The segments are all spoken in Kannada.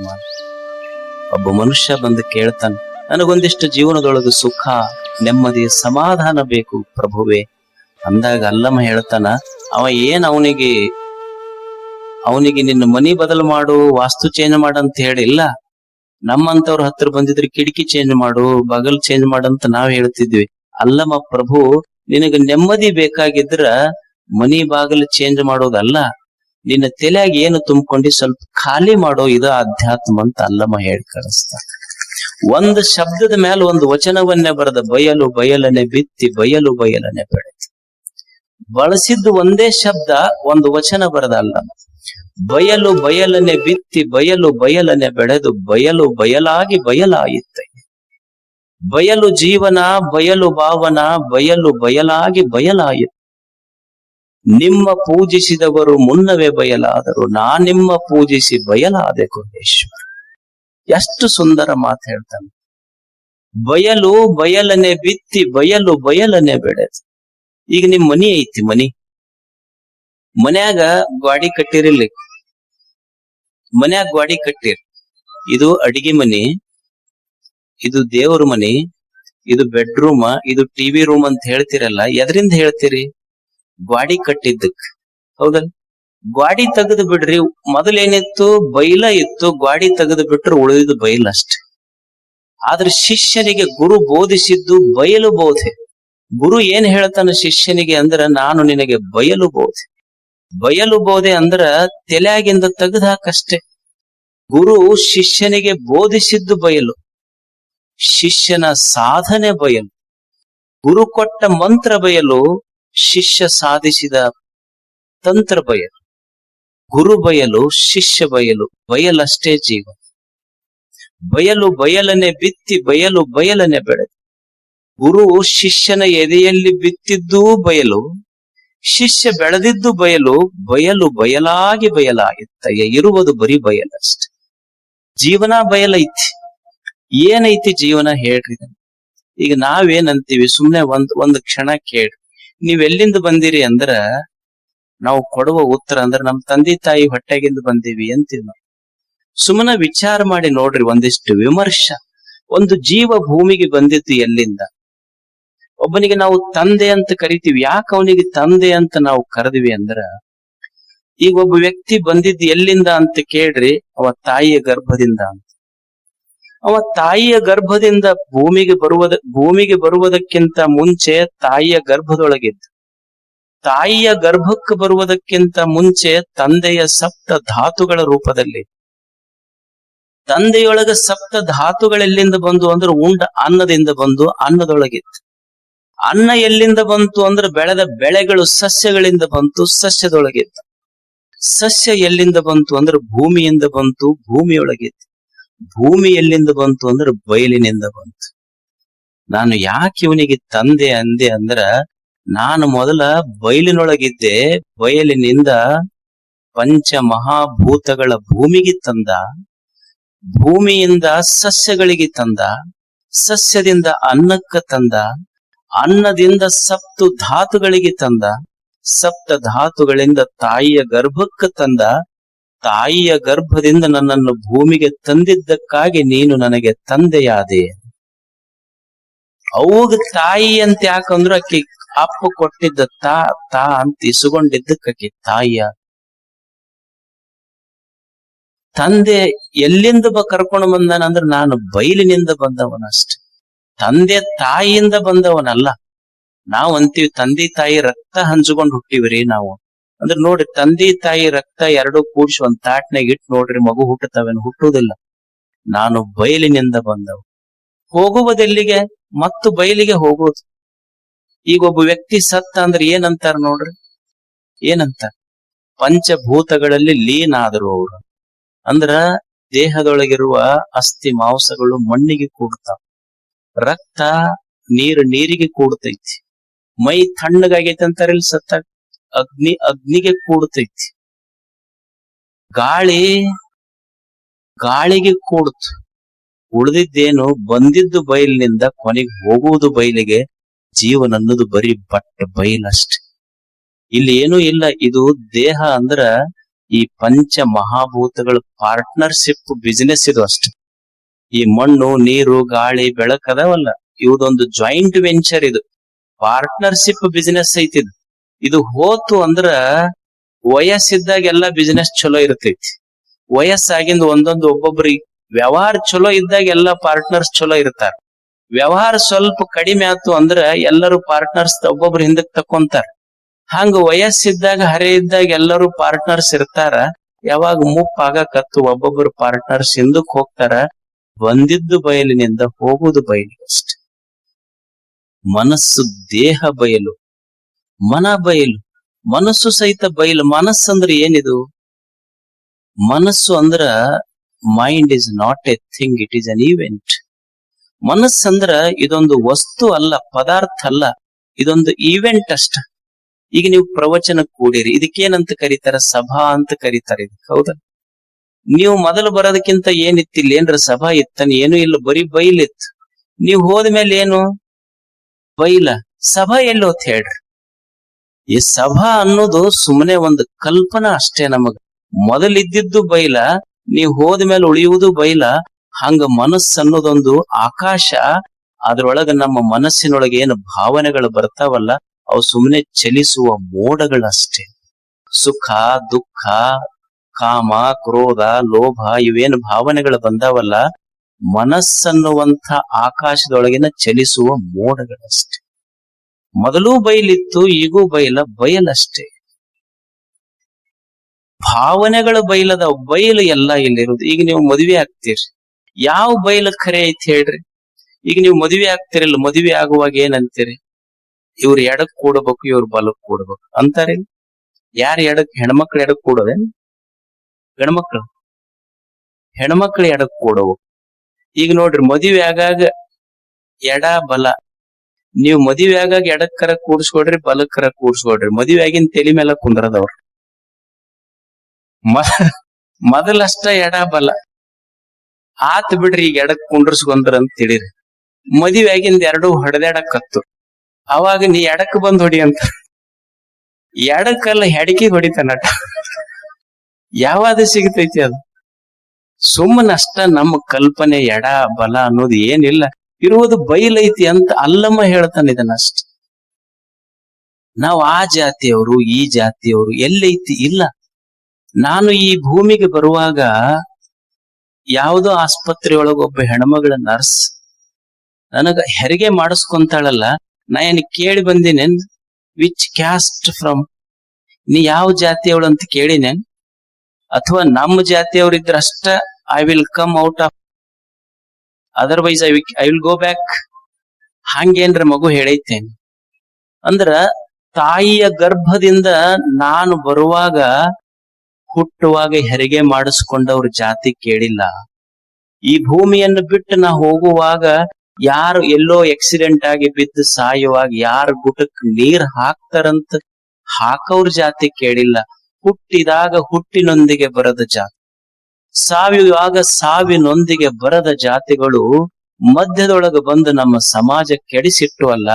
ಮಾಡ. ಒಬ್ಬ ಮನುಷ್ಯ ಬಂದು ಕೇಳ್ತಾನೆ, ನನಗೊಂದಿಷ್ಟು ಜೀವನದೊಳಗೆ ಸುಖ, ನೆಮ್ಮದಿ, ಸಮಾಧಾನ ಬೇಕು ಪ್ರಭುವೇ ಅಂದಾಗ ಅಲ್ಲಮ್ಮ ಹೇಳ್ತಾನ, ಅವ ಏನ್ ಅವನಿಗೆ ನಿನ್ನ ಮನಿ ಬದಲು ಮಾಡು, ವಾಸ್ತು ಚೇಂಜ್ ಮಾಡಂತ ಹೇಳಿಲ್ಲ. ನಮ್ಮಂತವ್ರ ಹತ್ರ ಬಂದಿದ್ರೆ ಕಿಟಕಿ ಚೇಂಜ್ ಮಾಡು, ಬಗಲ್ ಚೇಂಜ್ ಮಾಡಂತ ನಾವ್ ಹೇಳ್ತಿದ್ವಿ. ಅಲ್ಲಮ್ಮ ಪ್ರಭು, ನಿನಗೆ ನೆಮ್ಮದಿ ಬೇಕಾಗಿದ್ರ ಮನಿ ಬಾಗಿಲು ಚೇಂಜ್ ಮಾಡೋದಲ್ಲ, ನಿನ್ನ ತಲೆಯಾಗ ಏನು ತುಂಬಿಕೊಂಡು ಸ್ವಲ್ಪ ಖಾಲಿ ಮಾಡೋ, ಇದು ಅಧ್ಯಾತ್ಮ ಅಂತ ಅಲ್ಲಮ್ಮ ಹೇಳಿ ಕಳಿಸ್ತ. ಒಂದು ಶಬ್ದದ ಮೇಲೆ ಒಂದು ವಚನವನ್ನೇ ಬರೆದ, ಬಯಲು ಬಯಲನೆ ಬಿತ್ತಿ ಬಯಲು ಬಯಲನೆ ಬೆಳೆದು. ಬಳಸಿದ್ದು ಒಂದೇ ಶಬ್ದ, ಒಂದು ವಚನ ಬರದ ಅಲ್ಲಮ್ಮ. ಬಯಲು ಬಯಲನೆ ಬಿತ್ತಿ ಬಯಲು ಬಯಲನೆ ಬೆಳೆದು ಬಯಲು ಬಯಲಾಗಿ ಬಯಲಾಯಿತ. ಬಯಲು ಜೀವನ, ಬಯಲು ಭಾವನ, ಬಯಲು ಬಯಲಾಗಿ ಬಯಲಾಯಿತು. ನಿಮ್ಮ ಪೂಜಿಸಿದವರು ಮುನ್ನವೇ ಬಯಲಾದರು, ನಿಮ್ಮ ಪೂಜಿಸಿ ಬಯಲಾದೆ ಕೋಟೇಶ್ವರ. ಎಷ್ಟು ಸುಂದರ ಮಾತು ಹೇಳ್ತಾನೆ. ಬಯಲು ಬಯಲನೆ ಬಿತ್ತಿ ಬಯಲು ಬಯಲನೆ ಬೆಳೆದು. ಈಗ ನಿಮ್ ಮನಿ ಐತಿ, ಮನ್ಯಾಗ ಗಾಡಿ ಕಟ್ಟಿರಿಲ್ಲಿ, ಮನ್ಯಾಗ ಗಾಡಿ ಕಟ್ಟಿರಿ. ಇದು ಅಡಿಗೆ ಮನಿ, ಇದು ದೇವ್ರ ಮನಿ, ಇದು ಬೆಡ್ರೂಮ್, ಇದು ಟಿವಿ ರೂಮ್ ಅಂತ ಹೇಳ್ತಿರಲ್ಲ, ಎದರಿಂದ ಹೇಳ್ತೀರಿ? ಗ್ವಾಡಿ ಕಟ್ಟಿದ್ದಕ್, ಹೌದಲ್? ಗ್ವಾಡಿ ತೆಗೆದು ಬಿಡ್ರಿ. ಮೊದಲೇನಿತ್ತು? ಬೈಲ ಇತ್ತು. ಗ್ವಾಡಿ ತೆಗೆದು ಬಿಟ್ರೆ ಉಳಿದಿದ್ದು ಬೈಲ್ ಅಷ್ಟೆ. ಆದ್ರೆ ಶಿಷ್ಯನಿಗೆ ಗುರು ಬೋಧಿಸಿದ್ದು ಬಯಲು ಬೋಧೆ. ಗುರು ಏನ್ ಹೇಳ್ತಾನ ಶಿಷ್ಯನಿಗೆ ಅಂದ್ರ, ನಾನು ನಿನಗೆ ಬಯಲು ಬೋಧೆ. ಬಯಲು ಬೋಧೆ ಅಂದ್ರ ತಲೆಯಾಗಿಂದ ತೆಗೆದಾಕಷ್ಟೆ. ಗುರು ಶಿಷ್ಯನಿಗೆ ಬೋಧಿಸಿದ್ದು ಬಯಲು, ಶಿಷ್ಯನ ಸಾಧನೆ ಬಯಲು. ಗುರು ಕೊಟ್ಟ ಮಂತ್ರ ಬಯಲು, ಶಿಷ್ಯ ಸಾಧಿಸಿದ ತಂತ್ರ ಬಯಲು. ಗುರು ಬಯಲು, ಶಿಷ್ಯ ಬಯಲು, ಬಯಲಷ್ಟೇ ಜೀವನ. ಬಯಲು ಬಯಲನೆ ಬಿತ್ತಿ ಬಯಲು ಬಯಲನೆ ಬೆಳೆದು. ಗುರು ಶಿಷ್ಯನ ಎದೆಯಲ್ಲಿ ಬಿತ್ತಿದ್ದೂ ಬಯಲು, ಶಿಷ್ಯ ಬೆಳೆದಿದ್ದು ಬಯಲು. ಬಯಲು ಬಯಲಾಗಿ ಬಯಲಾಗಿತ್ತ. ಇರುವುದು ಬರೀ ಬಯಲಷ್ಟೆ. ಜೀವನ ಬಯಲೈತಿ. ಏನೈತಿ ಜೀವನ ಹೇಳ್ರಿ? ಈಗ ನಾವೇನಂತೀವಿ? ಸುಮ್ನೆ ಒಂದ್ ಕ್ಷಣ ಕೇಳ್ರಿ. ನೀವ್ ಎಲ್ಲಿಂದ ಬಂದಿರಿ ಅಂದ್ರ ನಾವು ಕೊಡುವ ಉತ್ತರ ಅಂದ್ರ ನಮ್ ತಂದೆ ತಾಯಿ ಹೊಟ್ಟೆಗಿಂದ ಬಂದೀವಿ ಅಂತೀವಿ ನಾವು. ಸುಮ್ಮನೆ ವಿಚಾರ ಮಾಡಿ ನೋಡ್ರಿ, ಒಂದಿಷ್ಟು ವಿಮರ್ಶ. ಒಂದು ಜೀವ ಭೂಮಿಗೆ ಬಂದಿತ್ತು ಎಲ್ಲಿಂದ? ಒಬ್ಬನಿಗೆ ನಾವು ತಂದೆ ಅಂತ ಕರಿತೀವಿ. ಯಾಕೆ ಅವನಿಗೆ ತಂದೆ ಅಂತ ನಾವು ಕರೆದಿವಿ ಅಂದ್ರ, ಈಗ ಒಬ್ಬ ವ್ಯಕ್ತಿ ಬಂದಿದ್ದು ಎಲ್ಲಿಂದ ಅಂತ ಕೇಳ್ರಿ, ಅವ ತಾಯಿಯ ಗರ್ಭದಿಂದ ಅಂತ. ಅವ ತಾಯಿಯ ಗರ್ಭದಿಂದ ಭೂಮಿಗೆ ಬರುವುದಕ್ಕಿಂತ ಮುಂಚೆ ತಾಯಿಯ ಗರ್ಭದೊಳಗಿದ್ದ. ತಾಯಿಯ ಗರ್ಭಕ್ಕೆ ಬರುವುದಕ್ಕಿಂತ ಮುಂಚೆ ತಂದೆಯ ಸಪ್ತ ಧಾತುಗಳ ರೂಪದಲ್ಲಿ. ತಂದೆಯೊಳಗ ಸಪ್ತ ಧಾತುಗಳೆಲ್ಲಿಂದ ಬಂದು ಅಂದ್ರೆ ಉಂಡ ಅನ್ನದಿಂದ ಬಂದು ಅನ್ನದೊಳಗಿತ್ತು. ಅನ್ನ ಎಲ್ಲಿಂದ ಬಂತು ಅಂದ್ರೆ ಬೆಳೆದ ಬೆಳೆಗಳು ಸಸ್ಯಗಳಿಂದ ಬಂತು, ಸಸ್ಯದೊಳಗಿತ್ತು. ಸಸ್ಯ ಎಲ್ಲಿಂದ ಬಂತು ಅಂದ್ರೆ ಭೂಮಿಯಿಂದ ಬಂತು, ಭೂಮಿಯೊಳಗಿತ್ತು. ಭೂಮಿ ಎಲ್ಲಿಂದ ಬಂತು ಅಂದ್ರೆ ಬಯಲಿನಿಂದ ಬಂತು. ನಾನು ಯಾಕೆ ಇವನಿಗೆ ತಂದೆ ಅಂದೆ ಅಂದ್ರ, ನಾನು ಮೊದಲ ಬಯಲಿನೊಳಗಿದ್ದೆ. ಬಯಲಿನಿಂದ ಪಂಚ ಮಹಾಭೂತಗಳ ಭೂಮಿಗೆ ತಂದ, ಭೂಮಿಯಿಂದ ಸಸ್ಯಗಳಿಗೆ ತಂದ, ಸಸ್ಯದಿಂದ ಅನ್ನಕ್ಕ ತಂದ, ಅನ್ನದಿಂದ ಸಪ್ತ ಧಾತುಗಳಿಗೆ ತಂದ, ಸಪ್ತ ಧಾತುಗಳಿಂದ ತಾಯಿಯ ಗರ್ಭಕ್ಕೆ ತಂದ, ತಾಯಿಯ ಗರ್ಭದಿಂದ ನನ್ನನ್ನು ಭೂಮಿಗೆ ತಂದಿದ್ದಕ್ಕಾಗಿ ನೀನು ನನಗೆ ತಂದೆಯಾದೆ. ಅವಾಗ ತಾಯಿ ಅಂತ ಯಾಕಂದ್ರು ಅಕ್ಕಿ ಅಪ್ಪ ಕೊಟ್ಟಿದ್ದ ತಾ ಅಂತ ಇಸುಗೊಂಡಿದ್ದಕ್ಕೆ ತಾಯಿಯ. ತಂದೆ ಎಲ್ಲಿಂದ ಕರ್ಕೊಂಡು ಬಂದನಂದ್ರ ನಾನು ಬಯಲಿನಿಂದ ಬಂದವನಷ್ಟೆ. ತಂದೆ ತಾಯಿಯಿಂದ ಬಂದವನಲ್ಲ. ನಾವ್ ಅಂತೀವಿ ತಂದೆ ತಾಯಿ ರಕ್ತ ಹಂಚ್ಕೊಂಡು ಹುಟ್ಟಿವ್ರಿ ನಾವು ಅಂದ್ರೆ. ನೋಡ್ರಿ, ತಂದೆ ತಾಯಿ ರಕ್ತ ಎರಡು ಕೂಡ್ಸಿ ಒಂದ್ ತಾಟ್ನಾಗ ಇಟ್ಟು ನೋಡ್ರಿ, ಮಗು ಹುಟ್ಟುತ್ತವೇನು? ಹುಟ್ಟುವುದಿಲ್ಲ. ನಾನು ಬಯಲಿನಿಂದ ಬಂದವ. ಹೋಗುವುದೆಲ್ಲಿಗೆ? ಮತ್ತು ಬಯಲಿಗೆ ಹೋಗುವುದು. ಈಗ ಒಬ್ಬ ವ್ಯಕ್ತಿ ಸತ್ತ ಅಂದ್ರೆ ಏನಂತಾರ ನೋಡ್ರಿ, ಏನಂತಾರ? ಪಂಚಭೂತಗಳಲ್ಲಿ ಲೀನ ಆದರು ಅವರು. ಅಂದ್ರ ದೇಹದೊಳಗಿರುವ ಅಸ್ಥಿ ಮಾಂಸಗಳು ಮಣ್ಣಿಗೆ ಕೂಡ್ತಾವ, ರಕ್ತ ನೀರಿಗೆ ಕೂಡ್ತೈತಿ, ಮೈ ತಣ್ಣಗಾಗೈತಿ ಅಂತಾರ ಇಲ್ಲಿ ಸತ್ತ. ಅಗ್ನಿಗೆ ಕೂಡ್ತೈತಿ, ಗಾಳಿಗೆ ಕೂಡ್ತು. ಉಳಿದಿದ್ದೇನು? ಬಂದಿದ್ದು ಬಯಲಿನಿಂದ, ಕೊನೆಗೆ ಹೋಗುವುದು ಬಯಲಿಗೆ. ಜೀವನ ಅನ್ನೋದು ಬರೀ ಬಯಲಷ್ಟೆ. ಇಲ್ಲಿ ಏನೂ ಇಲ್ಲ. ಇದು ದೇಹ ಅಂದ್ರ ಈ ಪಂಚ ಮಹಾಭೂತಗಳ ಪಾರ್ಟ್ನರ್ಶಿಪ್ ಬಿಸಿನೆಸ್ ಇದು ಅಷ್ಟೆ. ಈ ಮಣ್ಣು, ನೀರು, ಗಾಳಿ, ಬೆಳಕದವಲ್ಲ, ಇವುದೊಂದು ಜಾಯಿಂಟ್ ವೆಂಚರ್. ಇದು ಪಾರ್ಟ್ನರ್ಶಿಪ್ ಬಿಸಿನೆಸ್ ಐತಿದ್. ಇದು ಹೋತು ಅಂದ್ರ ವಯಸ್ಸಿದ್ದಾಗ ಎಲ್ಲಾ ಬಿಸಿನೆಸ್ ಚಲೋ ಇರ್ತೈತಿ. ವಯಸ್ಸಾಗಿಂದ ಒಂದೊಂದು ಒಬ್ಬೊಬ್ರಿಗೆ ವ್ಯವಹಾರ ಚಲೋ ಇದ್ದಾಗ ಎಲ್ಲಾ ಪಾರ್ಟ್ನರ್ಸ್ ಚಲೋ ಇರ್ತಾರ. ವ್ಯವಹಾರ ಸ್ವಲ್ಪ ಕಡಿಮೆ ಆತು ಅಂದ್ರ ಎಲ್ಲರೂ ಪಾರ್ಟ್ನರ್ಸ್ ಒಬ್ಬೊಬ್ರು ಹಿಂದಕ್ ತಕೊಂತಾರ. ಹಂಗ ವಯಸ್ಸಿದ್ದಾಗ ಹರೆ ಇದ್ದಾಗ ಎಲ್ಲರೂ ಪಾರ್ಟ್ನರ್ಸ್ ಇರ್ತಾರ. ಯಾವಾಗ ಮುಪ್ಪಾಗಕತ್ತು ಒಬ್ಬೊಬ್ರು ಪಾರ್ಟ್ನರ್ಸ್ ಹಿಂದಕ್ ಹೋಗ್ತಾರ. ಬಂದಿದ್ದು ಬಯಲಿನಿಂದ ಹೋಗುವುದು ಬಯಲು ಅಷ್ಟೆ. ಮನಸ್ಸು ದೇಹ ಬಯಲು, ಮನ ಬಯಲು, ಮನಸ್ಸು ಸಹಿತ ಬಯಲು. ಮನಸ್ಸಂದ್ರೆ ಏನಿದು? ಮನಸ್ಸು ಅಂದ್ರ mind is not a thing, it is an event. ಮನಸ್ಸಂದ್ರ ಇದೊಂದು ವಸ್ತು ಅಲ್ಲ, ಪದಾರ್ಥ ಅಲ್ಲ, ಇದೊಂದು ಈವೆಂಟ್ ಅಷ್ಟ. ಈಗ ನೀವು ಪ್ರವಚನ ಕೂಡಿರಿ, ಇದಕ್ಕೇನಂತ ಕರೀತಾರ? ಸಭಾ ಅಂತ ಕರೀತಾರೆ. ಇದಕ್ಕೆ ಹೌದಾ? ನೀವು ಮೊದಲು ಬರೋದಕ್ಕಿಂತ ಏನಿತ್ತಿಲ್ಲ, ಏನ್ರ ಸಭಾ ಇತ್ತನ? ಏನು ಇಲ್ಲ, ಬರೀ ಬೈಲಿತ್ತು. ನೀವು ಹೋದ್ಮೇಲೆ ಏನು? ಬೈಲ. ಸಭಾ ಎಲ್ಲೋತ್ ಹೇಳ್ರಿ? ಈ ಸಭಾ ಅನ್ನೋದು ಸುಮ್ಮನೆ ಒಂದು ಕಲ್ಪನಾ ಅಷ್ಟೇ ನಮಗ. ಮೊದಲಿದ್ದಿದ್ದು ಬೈಲ, ನೀವು ಹೋದ್ಮೇಲೆ ಉಳಿಯುವುದು ಬೈಲ. ಹಂಗ ಮನಸ್ಸು ಅನ್ನೋದೊಂದು ಆಕಾಶ. ಅದ್ರೊಳಗ ನಮ್ಮ ಮನಸ್ಸಿನೊಳಗೆ ಏನು ಭಾವನೆಗಳು ಬರ್ತಾವಲ್ಲ, ಅವು ಸುಮ್ಮನೆ ಚಲಿಸುವ ಮೋಡಗಳಷ್ಟೇ. ಸುಖ, ದುಃಖ, ಕಾಮ, ಕ್ರೋಧ, ಲೋಭ ಇವೇನು ಭಾವನೆಗಳು ಬಂದಾವಲ್ಲ, ಮನಸ್ಸನ್ನುವಂಥ ಆಕಾಶದೊಳಗಿನ ಚಲಿಸುವ ಮೋಡಗಳಷ್ಟೇ. ಮೊದಲೂ ಬಯಲಿತ್ತು, ಈಗೂ ಬಯಲಷ್ಟೇ. ಭಾವನೆಗಳು ಬಯಲದ, ಬಯಲು ಎಲ್ಲ ಇಲ್ಲಿರುವುದು. ಈಗ ನೀವು ಮದುವೆ ಆಗ್ತೀರಿ, ಯಾವ ಬಯಲು ಖರೆ ಐತಿ ಹೇಳ್ರಿ? ಈಗ ನೀವು ಮದುವೆ ಆಗ್ತಿರಲ್ಲ, ಮದುವೆ ಆಗುವಾಗ ಏನಂತೀರಿ? ಇವ್ರು ಎಡಕ್ ಕೂಡಬೇಕು, ಇವ್ರು ಬಲಕ್ ಕೂಡಬೇಕು ಅಂತಾರೆ. ಯಾರು ಎಡಕ್? ಹೆಣ್ಮಕ್ಳು ಎಡಕ್ ಕೂಡೋದೇನ್? ಗಂಡ್ಮಕ್ಳು? ಹೆಣ್ಮಕ್ಳು ಎಡಕ್ ಕೂಡವು. ಈಗ ನೋಡ್ರಿ, ಮದುವೆ ಆಗಾಗ ಎಡ ಬಲ. ನೀವು ಮದುವೆ ಆಗಾಗ ಎಡಕ್ಕರ ಕೂಡ್ಸ್ಕೊಡ್ರಿ, ಬಲಕ್ಕರ ಕೂಡ್ಸ್ಕೊಡ್ರಿ, ಮದುವೆ ಆಗಿನ ತಲೆ ಮೇಲೆ ಕುಂದ್ರದವ್ರು. ಮೊದಲಷ್ಟ ಎಡ ಬಲ ಆತ್ ಬಿಡ್ರಿ, ಈಗ ಎಡಕ್ ಕುಂಡ್ರಸ್ಕೊಂಡ್ರ ಅಂತ ತಿಳಿರಿ. ಮದುವೆ ಆಗಿಂದ ಎರಡು ಹೊಡೆದಾಡಕತ್ತು. ಅವಾಗ ನೀ ಎಡಕ್ ಬಂದ್ ಹೊಡಿ ಅಂತ. ಎಡಕ್ಕಲ್ಲ, ಹೆಡಕಿ ಹೊಡಿತಾನಟ. ಯಾವಾಗ ಸಿಗತೈತಿ ಅದು? ಸುಮ್ಮನಷ್ಟ ನಮ್ಮ ಕಲ್ಪನೆ. ಎಡ ಬಲ ಅನ್ನೋದು ಏನಿಲ್ಲ, ಇರುವುದು ಬಯಲೈತಿ ಅಂತ ಅಲ್ಲಮ್ಮ ಹೇಳ್ತಾನೆ ಇದನ್ನಷ್ಟ. ನಾವು ಆ ಜಾತಿಯವರು, ಈ ಜಾತಿಯವರು ಎಲ್ಲೈತಿ? ಇಲ್ಲ. ನಾನು ಈ ಭೂಮಿಗೆ ಬರುವಾಗ ಯಾವುದೋ ಆಸ್ಪತ್ರೆಯೊಳಗ ಒಬ್ಬ ಹೆಣ್ಮಗಳ ನರ್ಸ್ ನನಗ ಹೆರಿಗೆ ಮಾಡಿಸ್ಕೊಂತಾಳಲ್ಲ, ನಾ ಏನ್ ಕೇಳಿ ಬಂದಿನೇನ್? Which caste from? ನೀ ಯಾವ ಜಾತಿಯವಳು ಅಂತ ಕೇಳಿನೇನ್? ಅಥವಾ ನಮ್ಮ ಜಾತಿಯವ್ರಿದ್ರ ಅಷ್ಟ I will come out of, otherwise I will go back. ಹಂಗೇನ್ರ ಮಗು ಹೇಳೈತೇನ್? ಅಂದ್ರ ತಾಯಿಯ ಗರ್ಭದಿಂದ ನಾನು ಬರುವಾಗ, ಹುಟ್ಟುವಾಗ ಹೆರಿಗೆ ಮಾಡಿಸ್ಕೊಂಡವ್ರ ಜಾತಿ ಕೇಳಿಲ್ಲ. ಈ ಭೂಮಿಯನ್ನು ಬಿಟ್ಟು ನಾ ಹೋಗುವಾಗ ಯಾರು ಎಲ್ಲೋ ಆಕ್ಸಿಡೆಂಟ್ ಆಗಿ ಬಿದ್ದು ಸಾಯುವಾಗ ಯಾರು ಗುಟಕ್ ನೀರ್ ಹಾಕ್ತಾರಂತ ಹಾಕವ್ರ ಜಾತಿ ಕೇಳಿಲ್ಲ. ಹುಟ್ಟಿದಾಗ ಹುಟ್ಟಿನೊಂದಿಗೆ ಬರದ ಜಾತಿ, ಸಾಯುವಾಗ ಸಾವಿನೊಂದಿಗೆ ಬರದ ಜಾತಿಗಳು ಮಧ್ಯದೊಳಗೆ ಬಂದು ನಮ್ಮ ಸಮಾಜ ಕೆಡಿಸಿಟ್ಟು ಅಲ್ಲ.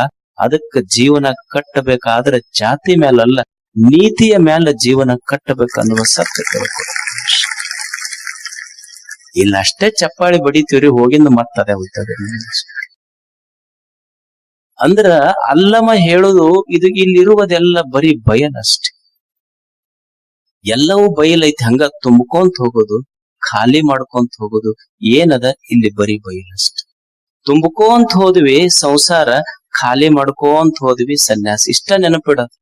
ಅದಕ್ಕೆ ಜೀವನ ಕಟ್ಟಬೇಕಾದ್ರೆ ಜಾತಿ ಮೇಲಲ್ಲ, ನೀತಿಯ ಮೇಲೆ ಜೀವನ ಕಟ್ಟಬೇಕನ್ನುವ ಸತ್ಯ ತಿಳ್ಕೊಳ್ಳಿ. ಇಲ್ಲ ಅಷ್ಟೇ ಚಪ್ಪಾಳಿ ಬಡಿತೀವ್ರಿ, ಹೋಗಿಂದ ಮತ್ತದೇ ಹೋಗ್ತದೆ. ಅಂದ್ರ ಅಲ್ಲಮ ಹೇಳುದು ಇದು ಇಲ್ಲಿರುವುದೆಲ್ಲ ಬರೀ ಬಯಲಷ್ಟೆ. ಎಲ್ಲವೂ ಬಯಲೈತಿ. ಹಂಗ ತುಂಬ್ಕೊಂತ ಹೋಗೋದು, ಖಾಲಿ ಮಾಡ್ಕೊಂತ ಹೋಗೋದು ಏನದ? ಇಲ್ಲಿ ಬರೀ ಬಯಲಷ್ಟೆ. ತುಂಬ್ಕೊಂತ ಹೋದ್ವಿ ಸಂಸಾರ, ಖಾಲಿ ಮಾಡ್ಕೊಂತ ಹೋದ್ವಿ ಸನ್ಯಾಸ. ಇಷ್ಟ ನೆನಪಿಡೋದು.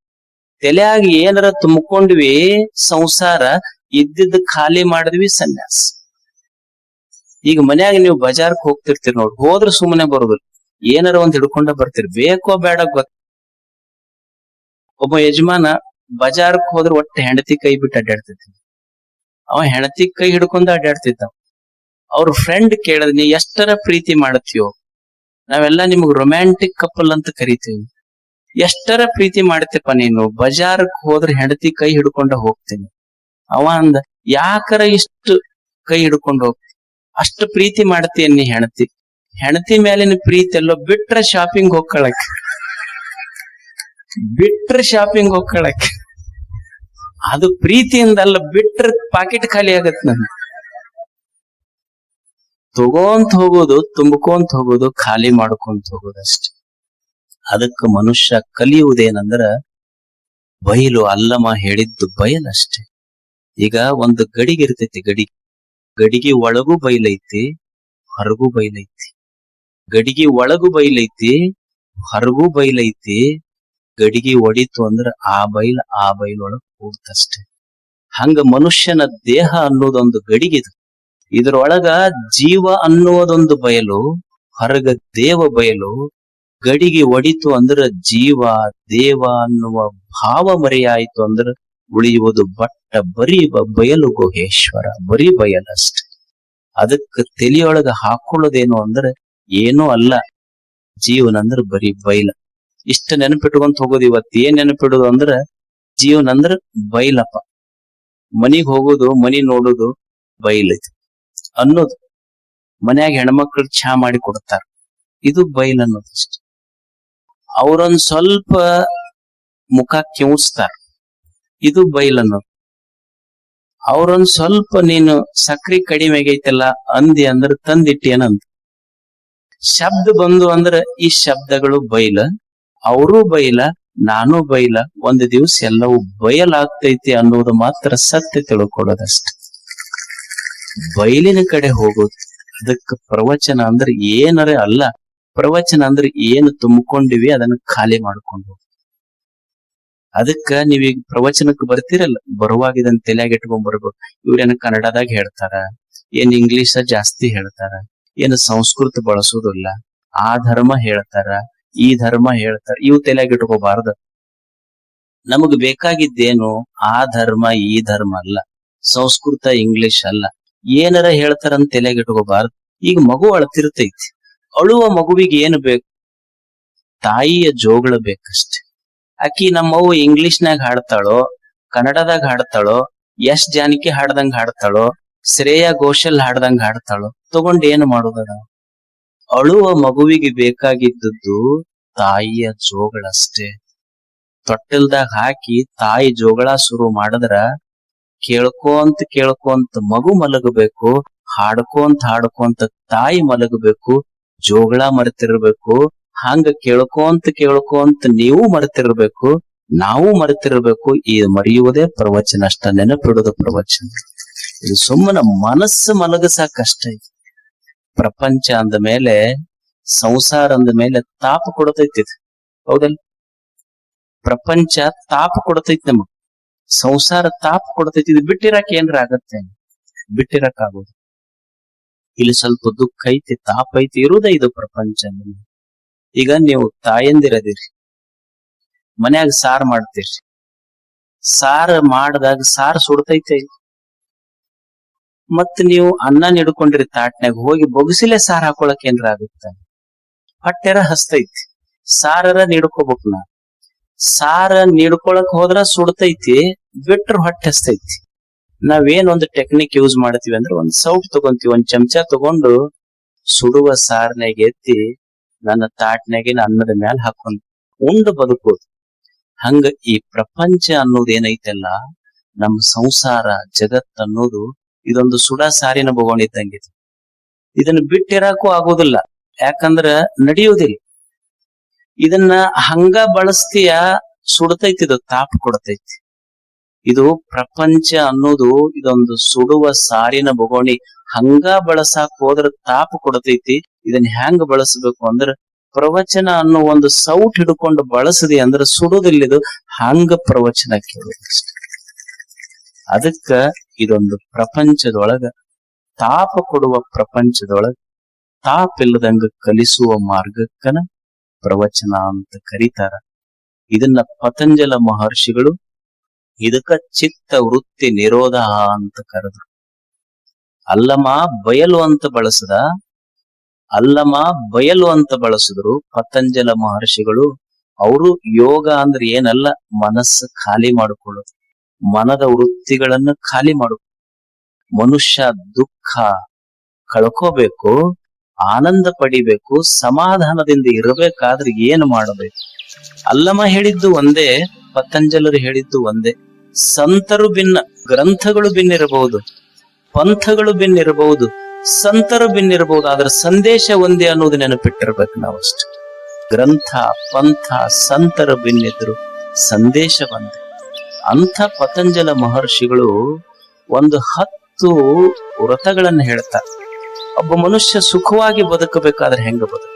ತಲೆಯಾಗಿ ಏನಾರ ತುಂಬ್ಕೊಂಡ್ವಿ ಸಂಸಾರ, ಇದ್ದಿದ್ದು ಖಾಲಿ ಮಾಡಿದ್ವಿ ಸನ್ಯಾಸ. ಈಗ ಮನ್ಯಾಗ ನೀವು ಬಜಾರ್ಕ್ ಹೋಗ್ತಿರ್ತೀರಿ ನೋಡಿ, ಹೋದ್ರೆ ಸುಮ್ಮನೆ ಬರುದಿಲ್ಲ, ಏನಾರ ಒಂದ್ ಹಿಡ್ಕೊಂಡ ಬರ್ತೀರಿ, ಬೇಕೋ ಬೇಡ ಗೊತ್ತ. ಒಬ್ಬ ಯಜಮಾನ ಬಜಾರ್ಕ್ ಹೋದ್ರೆ ಒಟ್ಟು ಹೆಂಡತಿ ಕೈ ಬಿಟ್ಟು ಅಡ್ಡಾಡ್ತಿದ್ದ. ಅವ ಹೆಂಡತಿ ಕೈ ಹಿಡ್ಕೊಂಡ ಅಡ್ಡಾಡ್ತಿದ್ದ. ಅವ್ರ ಫ್ರೆಂಡ್ ಕೇಳದ್, ನೀ ಎಷ್ಟರ ಪ್ರೀತಿ ಮಾಡತ್ತೀಯೋ? ನಾವೆಲ್ಲ ನಿಮಗ್ ರೊಮ್ಯಾಂಟಿಕ್ ಕಪಲ್ ಅಂತ ಕರಿತೀವಿ. ಎಷ್ಟರ ಪ್ರೀತಿ ಮಾಡ್ತೀಪ್ಪ ನೀನು? ಬಜಾರ್ಕ್ ಹೋದ್ರೆ ಹೆಂಡತಿ ಕೈ ಹಿಡ್ಕೊಂಡ ಹೋಗ್ತೀನಿ. ಅವ ಅಂದ, ಯಾಕರ ಇಷ್ಟು ಕೈ ಹಿಡ್ಕೊಂಡು ಹೋಗ್ತಿ? ಅಷ್ಟು ಪ್ರೀತಿ ಮಾಡ್ತೀಯ ನೀ ಹೆಂಡತಿ? ಹೆಂಡತಿ ಮೇಲಿನ ಪ್ರೀತಿ ಎಲ್ಲೋ ಬಿಟ್ರೆ ಶಾಪಿಂಗ್ ಹೋಗ್ಕೊಳಕ್, ಬಿಟ್ರೆ ಶಾಪಿಂಗ್ ಹೋಗ್ಕೊಳಕ್. ಅದು ಪ್ರೀತಿಯಿಂದ ಅಲ್ಲ, ಬಿಟ್ರೆ ಪಾಕೆಟ್ ಖಾಲಿ ಆಗತ್ ನನ್. ತಗೋಂತ ಹೋಗೋದು, ತುಂಬ್ಕೊಂತ ಹೋಗೋದು, ಖಾಲಿ ಮಾಡ್ಕೊಂತ ಹೋಗೋದಷ್ಟೆ. ಅದಕ್ಕೆ ಮನುಷ್ಯ ಕಲಿಯುವುದೇನಂದ್ರ ಬಯಲು. ಅಲ್ಲಮ ಹೇಳಿದ್ದು ಬಯಲಷ್ಟೆ. ಈಗ ಒಂದು ಗಡಿಗೆ ಇರ್ತೈತಿ, ಗಡಿಗೆ ಒಳಗೂ ಬಯಲೈತಿ, ಹೊರಗೂ ಬಯಲೈತಿ. ಗಡಿಗೆ ಒಳಗೂ ಬಯಲೈತಿ, ಹೊರಗೂ ಬಯಲೈತಿ. ಗಡಿಗೆ ಒಡಿತು ಅಂದ್ರ ಆ ಬಯಲೊಳಗ್ ಹೋಗ್ತಷ್ಟೆ. ಹಂಗ ಮನುಷ್ಯನ ದೇಹ ಅನ್ನೋದೊಂದು ಗಡಿಗಿದು. ಇದ್ರೊಳಗ ಜೀವ ಅನ್ನುವುದೊಂದು ಬಯಲು, ಹೊರಗ ದೇವ ಬಯಲು. ಗಡಿಗೆ ಒಡಿತು ಅಂದ್ರ ಜೀವ ದೇವ ಅನ್ನುವ ಭಾವ ಮರೆಯಾಯಿತು ಅಂದ್ರ ಉಳಿಯುವುದು ಬಟ್ಟ ಬರೀ ಬಯಲು ಗುಹೇಶ್ವರ, ಬರೀ ಬಯಲಷ್ಟೆ. ಅದಕ್ಕೆ ತಲೆಯೊಳಗ ಹಾಕೊಳ್ಳೋದೇನು ಅಂದ್ರೆ ಏನೂ ಅಲ್ಲ, ಜೀವನ ಅಂದ್ರ ಬರೀ ಬೈಲ. ಇಷ್ಟ ನೆನಪಿಟ್ಕೊಂತ ಹೋಗೋದು. ಇವತ್ತು ಏನ್ ನೆನಪಿಡೋದು ಅಂದ್ರ ಜೀವನ ಅಂದ್ರ ಬೈಲಪ್ಪ. ಮನಿಗ್ ಹೋಗೋದು, ಮನಿ ನೋಡುದು ಬೈಲೈತಿ ಅನ್ನೋದು. ಮನ್ಯಾಗ ಹೆಣ್ಮಕ್ಳು ಚಹಾ ಮಾಡಿ ಕೊಡ್ತಾರ, ಇದು ಬೈಲ್ ಅನ್ನೋದಷ್ಟೆ. ಅವ್ರೊಂದ್ ಸ್ವಲ್ಪ ಮುಖ ಕಿವುಚ್ತಾರ, ಇದು ಬೈಲ್ ಅನ್ನೋದು. ಅವ್ರೊಂದ್ ಸ್ವಲ್ಪ ನೀನು ಸಕ್ರಿ ಕಡಿಮೆ ಆಗೈತಲ್ಲ ಅಂದಿ ಅಂದ್ರ ತಂದಿಟ್ಟಿ ಏನಂತ ಶಬ್ದ ಬಂದು ಅಂದ್ರ ಈ ಶಬ್ದಗಳು ಬೈಲ, ಅವರೂ ಬೈಲ, ನಾನು ಬೈಲ. ಒಂದು ದಿವ್ಸ ಎಲ್ಲವೂ ಬಯಲಾಗ್ತೈತಿ ಅನ್ನೋದು ಮಾತ್ರ ಸತ್ಯ ತಿಳ್ಕೊಳ್ಳೋದಷ್ಟೆ. ಬಯಲಿನ ಕಡೆ ಹೋಗೋದು. ಅದಕ್ಕೆ ಪ್ರವಚನ ಅಂದ್ರೆ ಏನರೇ ಅಲ್ಲ. ಪ್ರವಚನ ಅಂದ್ರೆ ಏನು ತುಂಬಿಕೊಂಡಿವಿ ಅದನ್ನ ಖಾಲಿ ಮಾಡ್ಕೊಂಡು. ಅದಕ್ಕ ನೀವೀಗ ಪ್ರವಚನಕ್ಕೆ ಬರ್ತಿರಲ್ಲ, ಬರುವಾಗ ಇದನ್ನ ತಲೆಯಾಗ ಇಟ್ಕೊಂಡ್ ಬರ್ಬೇಕು. ಇವ್ರೇನ ಕನ್ನಡದಾಗ ಹೇಳ್ತಾರ, ಏನ್ ಇಂಗ್ಲಿಷ ಜಾಸ್ತಿ ಹೇಳ್ತಾರ, ಏನು ಸಂಸ್ಕೃತ ಬಳಸೋದಿಲ್ಲ, ಆ ಧರ್ಮ ಹೇಳ್ತಾರ, ಈ ಧರ್ಮ ಹೇಳ್ತಾರ, ಇವು ತಲೆಯಾಗ ಇಟ್ಕೋಬಾರ್ದು. ನಮಗ್ ಬೇಕಾಗಿದ್ದೇನು ಆ ಧರ್ಮ ಈ ಧರ್ಮ ಅಲ್ಲ, ಸಂಸ್ಕೃತ ಇಂಗ್ಲಿಷ್ ಅಲ್ಲ. ಏನಾರ ಹೇಳ್ತಾರಂತ ತಲೆಯಾಗ ಇಟ್ಕೋಬಾರ್ದು. ಈಗ ಮಗು ಅಳ್ತಿರ್ತೈತಿ, ಅಳುವ ಮಗುವಿಗೆ ಏನು ಬೇಕು? ತಾಯಿಯ ಜೋಗಳ ಬೇಕಷ್ಟೆ. ಆಕಿ ನಮ್ಮವ್ವ ಇಂಗ್ಲಿಷ್ನಾಗ ಹಾಡ್ತಾಳೋ, ಕನ್ನಡದಾಗ ಹಾಡ್ತಾಳೋ, ಯಶ್ ಜಾನಕಿ ಹಾಡ್ದಂಗ ಹಾಡ್ತಾಳೋ, ಶ್ರೇಯಾ ಘೋಷಲ್ ಹಾಡ್ದಂಗ ಹಾಡ್ತಾಳೋ, ತಗೊಂಡ್ ಏನು ಮಾಡೋದದ? ಅಳುವ ಮಗುವಿಗೆ ಬೇಕಾಗಿದ್ದದ್ದು ತಾಯಿಯ ಜೋಗಳಷ್ಟೇ. ತೊಟ್ಟಲ್ದಾಗ ಹಾಕಿ ತಾಯಿ ಜೋಗಳ ಶುರು ಮಾಡಿದ್ರ ಕೇಳ್ಕೊಂತ ಮಗು ಮಲಗಬೇಕು, ಹಾಡ್ಕೊಂತ ತಾಯಿ ಮಲಗಬೇಕು, ಜೋಗಳ ಮರೆತಿರ್ಬೇಕು. ಹಂಗ ಕೇಳ್ಕೊಂತ ನೀವು ಮರೆತಿರ್ಬೇಕು, ನಾವು ಮರೆತಿರ್ಬೇಕು. ಈ ಮರೆಯುವುದೇ ಪ್ರವಚನ ಅಷ್ಟ, ನೆನಪಿಡೋದು ಪ್ರವಚನ. ಇದು ಸುಮ್ಮನೆ ಮನಸ್ಸು ಮಲಗಸಾಕಷ್ಟ. ಪ್ರಪಂಚ ಅಂದ ಮೇಲೆ, ಸಂಸಾರ ಅಂದ ಮೇಲೆ ತಾಪ ಕೊಡ್ತೈತಿ, ಹೌದಲ್ಲ? ಪ್ರಪಂಚ ತಾಪ ಕೊಡ್ತೈತಿ ನಮಗ್, ಸಂಸಾರ ತಾಪ ಕೊಡ್ತೈತಿ. ಇದು ಬಿಟ್ಟಿರಾಕ ಏನ್ರ ಆಗತ್ತೆ? ಬಿಟ್ಟಿರಕ್ ಆಗೋದು. ಇಲ್ಲಿ ಸ್ವಲ್ಪ ದುಃಖ ಐತಿ, ತಾಪ ಐತಿ, ಇರುವುದೇ ಇದು ಪ್ರಪಂಚ. ಈಗ ನೀವು ತಾಯಂದಿರದಿರಿ, ಮನ್ಯಾಗ ಸಾರು ಮಾಡ್ತೀರಿ. ಸಾರು ಮಾಡಿದಾಗ ಸಾರು ಸುಡ್ತೈತೆ, ಮತ್ ನೀವು ಅನ್ನ ನಿಡ್ಕೊಂಡಿರಿ ತಾಟ್ನಾಗ, ಹೋಗಿ ಬೊಗಸಿಲೆ ಸಾರು ಹಾಕೊಳಕ್ ಏನ್ರ ಆಗುತ್ತ? ಹೊಟ್ಟೆರ ಹಸ್ತೈತಿ, ಸಾರರ ನಿಡ್ಕೋಬೇಕು. ನಾ ಸಾರ ನಿಡ್ಕೊಳಕ್ ಹೋದ್ರ ಸುಡ್ತೈತಿ, ಬಿಟ್ರ ಹೊಟ್ಟೆ ಹಸ್ತೈತಿ. ನಾವೇನ್ ಒಂದು ಟೆಕ್ನಿಕ್ ಯೂಸ್ ಮಾಡ್ತೀವಿ ಅಂದ್ರೆ, ಒಂದ್ ಸೌಟ್ ತಗೊಂತೀವಿ, ಒಂದ್ ಚಮಚ ತಗೊಂಡು ಸುಡುವ ಸಾರ್ನಾಗ ಎತ್ತಿ ನನ್ನ ತಾಟ್ನಾಗಿನ ಅನ್ನದ ಮ್ಯಾಲ ಹಾಕೊಂಡ್ ಉಂಡು ಬದುಕೋದು. ಹಂಗ ಈ ಪ್ರಪಂಚ ಅನ್ನೋದೇನೈತಲ್ಲ, ನಮ್ಮ ಸಂಸಾರ ಜಗತ್ ಅನ್ನೋದು ಇದೊಂದು ಸುಡಾ ಸಾರಿನ ಬಗೊಂಡಿದ್ದಂಗಿದೆ. ಇದನ್ನ ಬಿಟ್ಟಿರಾಕು ಆಗೋದಿಲ್ಲ, ಯಾಕಂದ್ರ ನಡೆಯುವುದಿಲ್ಲ. ಇದನ್ನ ಹಂಗ ಬಳಸ್ತೀಯ, ಸುಡ್ತೈತಿ, ಇದು ತಾಪ ಕೊಡ್ತೈತಿ. ಇದು ಪ್ರಪಂಚ ಅನ್ನೋದು ಇದೊಂದು ಸುಡುವ ಸಾರಿನ ಬೊಗೋಣಿ. ಹಂಗ ಬಳಸಾಕ್ ಹೋದ್ರ ತಾಪ ಕೊಡ್ತೈತಿ. ಇದನ್ನ ಹೆಂಗ ಬಳಸಬೇಕು ಅಂದ್ರ, ಪ್ರವಚನ ಅನ್ನೋ ಒಂದು ಸೌಟ್ ಹಿಡ್ಕೊಂಡು ಬಳಸದಿ ಅಂದ್ರ ಸುಡುದಿಲ್ಲಿದು. ಹಂಗ ಪ್ರವಚನ ಕೇಳೋದಷ್ಟೆ. ಅದಕ್ಕ ಇದೊಂದು ಪ್ರಪಂಚದೊಳಗ, ತಾಪ ಕೊಡುವ ಪ್ರಪಂಚದೊಳಗ ತಾಪಿಲ್ಲದಂಗ ಕಲಿಸುವ ಮಾರ್ಗಕ್ಕನ ಪ್ರವಚನ ಅಂತ ಕರೀತಾರ. ಇದನ್ನ ಪತಂಜಲ ಮಹರ್ಷಿಗಳು ಇದಕ್ಕ ಚಿತ್ತ ವೃತ್ತಿ ನಿರೋಧ ಅಂತ ಕರೆದ್ರು. ಅಲ್ಲಮ ಬಯಲು ಅಂತ ಬಳಸದ, ಅಲ್ಲಮ ಬಯಲು ಅಂತ ಬಳಸಿದ್ರು ಪತಂಜಲ ಮಹರ್ಷಿಗಳು. ಅವರು ಯೋಗ ಅಂದ್ರೆ ಏನಲ್ಲ, ಮನಸ್ಸು ಖಾಲಿ ಮಾಡಿಕೊಳ್ಳೋದು, ಮನದ ವೃತ್ತಿಗಳನ್ನು ಖಾಲಿ ಮಾಡು. ಮನುಷ್ಯ ದುಃಖ ಕಳ್ಕೋಬೇಕು, ಆನಂದ ಪಡಿಬೇಕು, ಸಮಾಧಾನದಿಂದ ಇರಬೇಕಾದ್ರೆ ಏನು ಮಾಡಬೇಕು? ಅಲ್ಲಮ ಹೇಳಿದ್ದು ಒಂದೇ, ಪತಂಜಲರು ಹೇಳಿದ್ದು ಒಂದೇ. ಸಂತರು ಭಿನ್ನ, ಗ್ರಂಥಗಳು ಭಿನ್ನಿರಬಹುದು, ಪಂಥಗಳು ಭಿನ್ನಿರಬಹುದು, ಸಂತರು ಭಿನ್ನಿರಬಹುದು, ಆದ್ರೆ ಸಂದೇಶ ಒಂದೇ ಅನ್ನೋದು ನೆನಪಿಟ್ಟಿರ್ಬೇಕು ನಾವಷ್ಟು. ಗ್ರಂಥ, ಪಂಥ, ಸಂತರು ಭಿನ್ನಿದ್ರು ಸಂದೇಶ ಒಂದೇ. ಅಂಥ ಪತಂಜಲ ಮಹರ್ಷಿಗಳು ಒಂದು 10 ವ್ರತಗಳನ್ನು ಹೇಳ್ತಾರೆ. ಒಬ್ಬ ಮನುಷ್ಯ ಸುಖವಾಗಿ ಬದುಕಬೇಕಾದ್ರೆ ಹೆಂಗ ಬದುಕ,